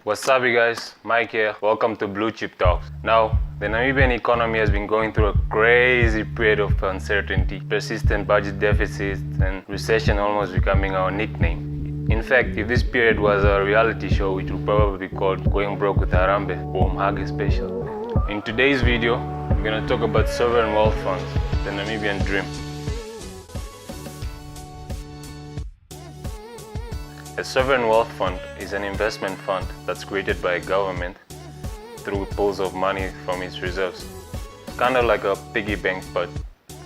What's up, you guys? Mike here. Welcome to Bluechip Talks. Now, the Namibian economy has been going through a crazy period of uncertainty, persistent budget deficits, and recession almost becoming our nickname. In fact, if this period was a reality show, it would probably be called Going Broke with Harambe or Mhage Special. In today's video, we're going to talk about sovereign wealth funds, the Namibian dream. A sovereign wealth fund is an investment fund that's created by a government through pools of money from its reserves. It's kind of like a piggy bank, but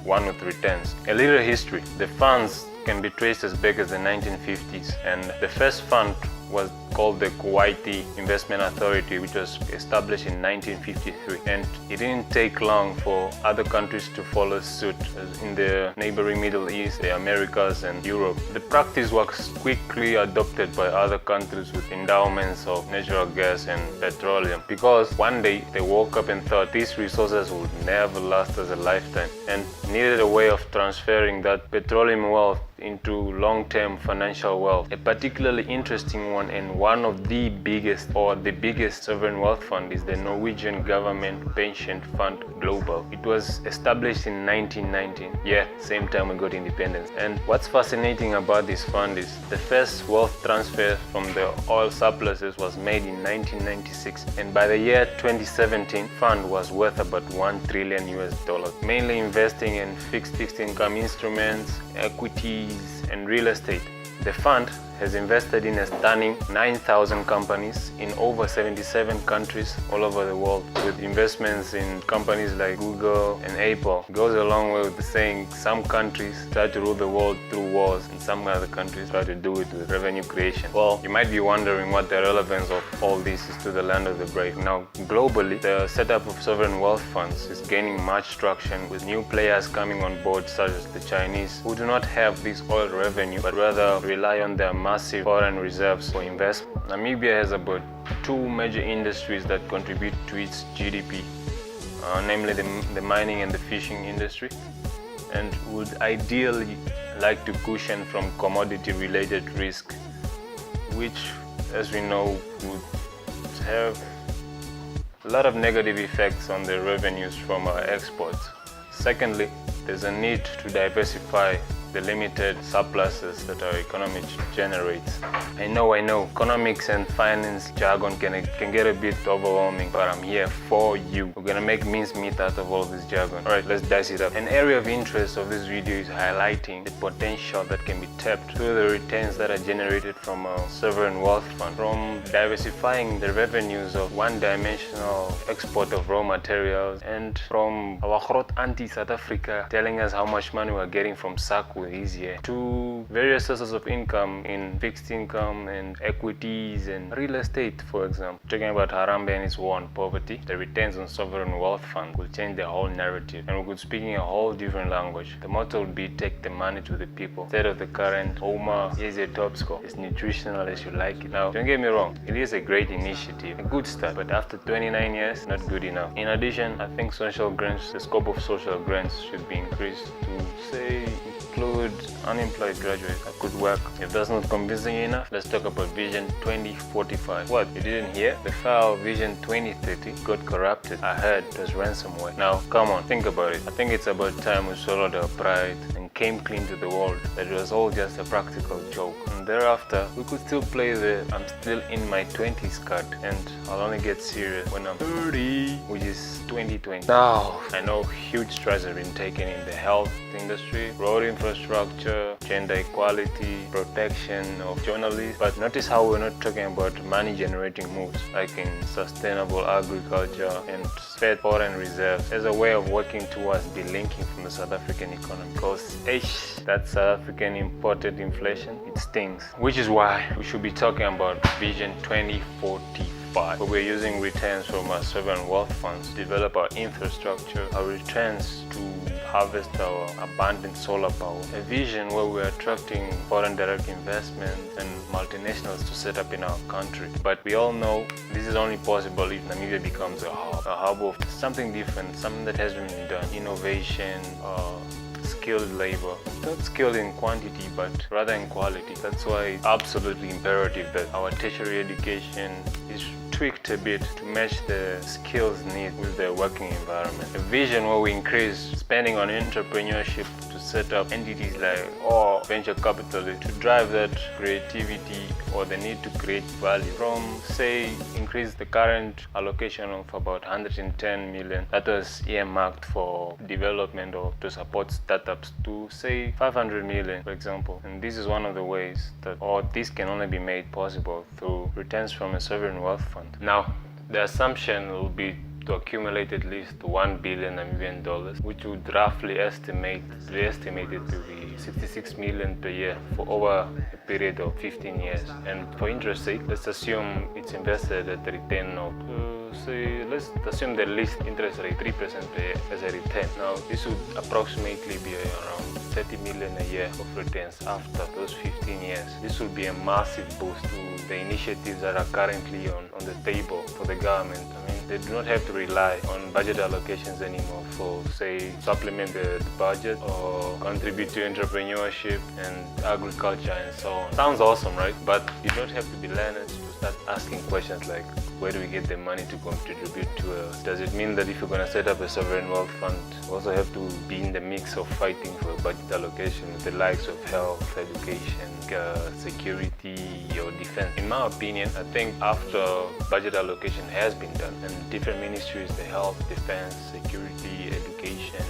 one with returns. A little history. The funds can be traced as back as the 1950s, and the first fund was called the Kuwaiti Investment Authority, which was established in 1953. And it didn't take long for other countries to follow suit, as in the neighboring Middle East, the Americas, and Europe. The practice was quickly adopted by other countries with endowments of natural gas and petroleum, because one day they woke up and thought these resources would never last us a lifetime and needed a way of transferring that petroleum wealth into long-term financial wealth. A particularly interesting one, and one of the biggest sovereign wealth fund, is the Norwegian Government Pension Fund Global. It was established in 1919. Yeah, same time we got independence. And what's fascinating about this fund is the first wealth transfer from the oil surpluses was made in 1996, and by the year 2017, fund was worth about $1 trillion, mainly investing in fixed income instruments, equities, and real estate. The fund has invested in a stunning 9,000 companies in over 77 countries all over the world, with investments in companies like Google and Apple. It goes a long way with the saying, some countries try to rule the world through wars, and some other countries try to do it with revenue creation. Well, you might be wondering what the relevance of all this is to the land of the brave. Now, globally, the setup of sovereign wealth funds is gaining much traction, with new players coming on board, such as the Chinese, who do not have this oil revenue, but rather rely on their massive foreign reserves for investment. Namibia has about two major industries that contribute to its GDP, namely the mining and the fishing industry, and would ideally like to cushion from commodity-related risk, which, as we know, would have a lot of negative effects on the revenues from our exports. Secondly, there's a need to diversify the limited surpluses that our economy generates. I know, economics and finance jargon can get a bit overwhelming, but I'm here for you. We're gonna make mincemeat out of all this jargon. Alright, let's dice it up. An area of interest of this video is highlighting the potential that can be tapped through the returns that are generated from a sovereign wealth fund, from diversifying the revenues of one-dimensional export of raw materials, and from our hot anti-South Africa telling us how much money we're getting from SACU this year, to various sources of income in fixed income and equities and real estate, for example. Talking about Harambe and its war on poverty, the returns on sovereign wealth fund will change the whole narrative, and we could speak in a whole different language. The motto would be, take the money to the people, instead of the current Oma, here's your top score, as nutritional as you like it. Now, don't get me wrong, it is a great initiative, a good start, but after 29 years, not good enough. In addition, I think social grants, the scope of social grants should be increased to, say, include unemployed graduates. That could work. If that's not convincing enough, let's talk about Vision 2045. What? You didn't hear? The file Vision 2030 got corrupted. I heard it was ransomware. Now, come on, think about it. I think it's about time we swallowed our pride and came clean to the world that it was all just a practical joke. And thereafter, we could still play the I'm still in my 20s card, and I'll only get serious when I'm 30, which is 2020. Now, I know huge strides have been taken in the health industry, road infrastructure, gender equality, protection of journalists, but notice how we're not talking about money generating moves like in sustainable agriculture and fed foreign reserves as a way of working towards delinking from the South African economy, because that South African imported inflation, it stings. Which is why we should be talking about Vision 2045, where we're using returns from our sovereign wealth funds to develop our infrastructure, our returns to harvest our abundant solar power. A vision where we're attracting foreign direct investment and multinationals to set up in our country. But we all know this is only possible if Namibia becomes a hub of something different, something that hasn't been done. Innovation, skilled labor. Not skilled in quantity, but rather in quality. That's why it's absolutely imperative that our tertiary education is tweaked a bit to match the skills need with the working environment. A vision where we increase spending on entrepreneurship to set up entities like or venture capital to drive that creativity or the need to create value from, say, increase the current allocation of about 110 million that was earmarked for development or to support startups to, say, 500 million, for example. And this is one of the ways that, or this can only be made possible through returns from a sovereign wealth fund. Now, the assumption will be to accumulate at least 1 billion Namibian dollars, which would roughly be estimated to be 66 million per year for over a period of 15 years. And for interest sake, let's assume it's invested at a return of let's assume the least interest rate 3% per year as a return. Now, this would approximately be around 30 million a year of returns after those 15 years. This will be a massive boost to the initiatives that are currently on the table for the government. I mean, they do not have to rely on budget allocations anymore for, say, supplement the budget or contribute to entrepreneurship and agriculture and so on. Sounds awesome, right? But you don't have to be learned to start asking questions like, where do we get the money to contribute to us? Does it mean that if you're going to set up a sovereign wealth fund, you also have to be in the mix of fighting for budget allocation with the likes of health, education, security or defense? In my opinion, I think after budget allocation has been done and different ministries, the health, defense, security, education,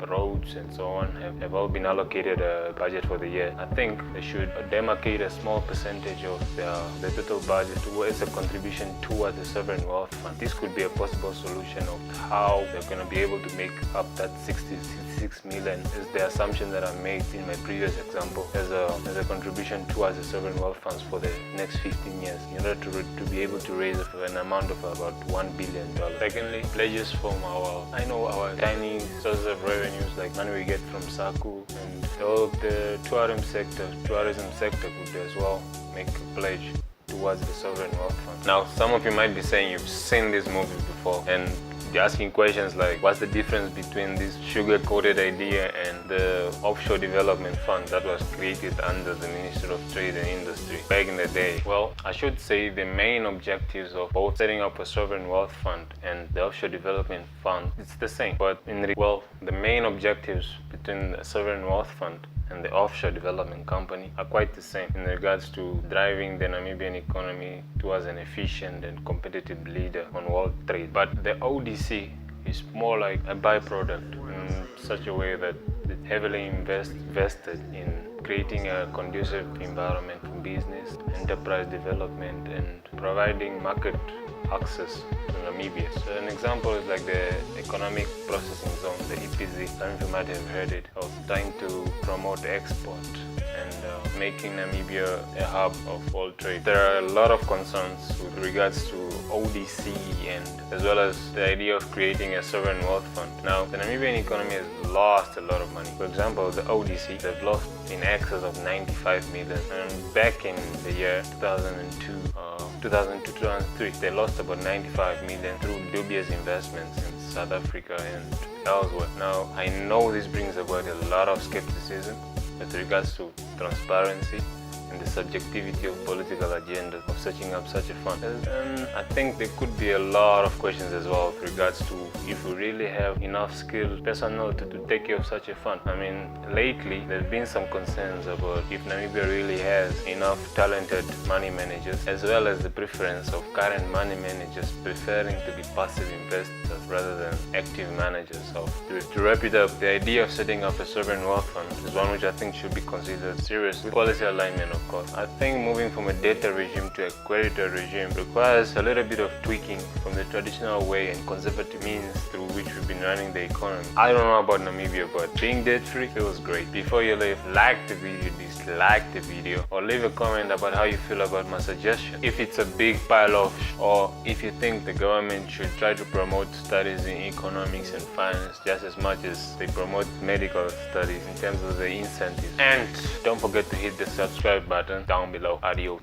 roads and so on have all been allocated a budget for the year. I think they should demarcate a small percentage of the total budget towards a contribution towards the sovereign wealth fund. This could be a possible solution of how they're going to be able to make up that 66 million is the assumption that I made in my previous example as a contribution towards the sovereign wealth funds for the next 15 years in order to be able to raise an amount of about $1 billion. Secondly, pledges from our tiny sources of revenue like money we get from SACU and all the tourism sector could as well make a pledge towards the sovereign wealth fund. Now, some of you might be saying you've seen this movie before and you're asking questions like, what's the difference between this sugar-coated idea and the offshore development fund that was created under the Ministry of Trade and Industry back in the day? Well, I should say the main objectives of both setting up a sovereign wealth fund and the offshore development fund, it's the same. But the main objectives between the sovereign wealth fund and the offshore development company are quite the same in regards to driving the Namibian economy towards an efficient and competitive leader on world trade. But the ODC is more like a byproduct in such a way that it heavily invested in creating a conducive environment for business, enterprise development, and providing market access to Namibia. So an example is like the Economic Processing Zone, the EPZ. Some of you might have heard it, of trying to promote export and making Namibia a hub of world trade. There are a lot of concerns with regards to ODC and as well as the idea of creating a sovereign wealth fund. Now, the Namibian economy has lost a lot of money. For example, the ODC, they've lost in excess of 95 million. And back in the year 2002-2003, they lost about 95 million through dubious investments in South Africa and elsewhere. Now, I know this brings about a lot of skepticism with regards to transparency and the subjectivity of political agendas of setting up such a fund. And I think there could be a lot of questions as well with regards to if we really have enough skilled personnel to take care of such a fund. I mean, lately there have been some concerns about if Namibia really has enough talented money managers, as well as the preference of current money managers preferring to be passive investors rather than active managers. So to wrap it up, the idea of setting up a sovereign wealth fund is one which I think should be considered serious with policy alignment, of course. I think moving from a debtor regime to a creditor regime requires a little bit of tweaking from the traditional way and conservative means through which we've been running the economy. I don't know about Namibia, but being debt-free feels great. Before you leave, like the video, dislike the video, or leave a comment about how you feel about my suggestion. If it's a big pile of or if you think the government should try to promote studies in economics and finance just as much as they promote medical studies in terms of the incentives. And don't forget to hit the subscribe button down below. Adios.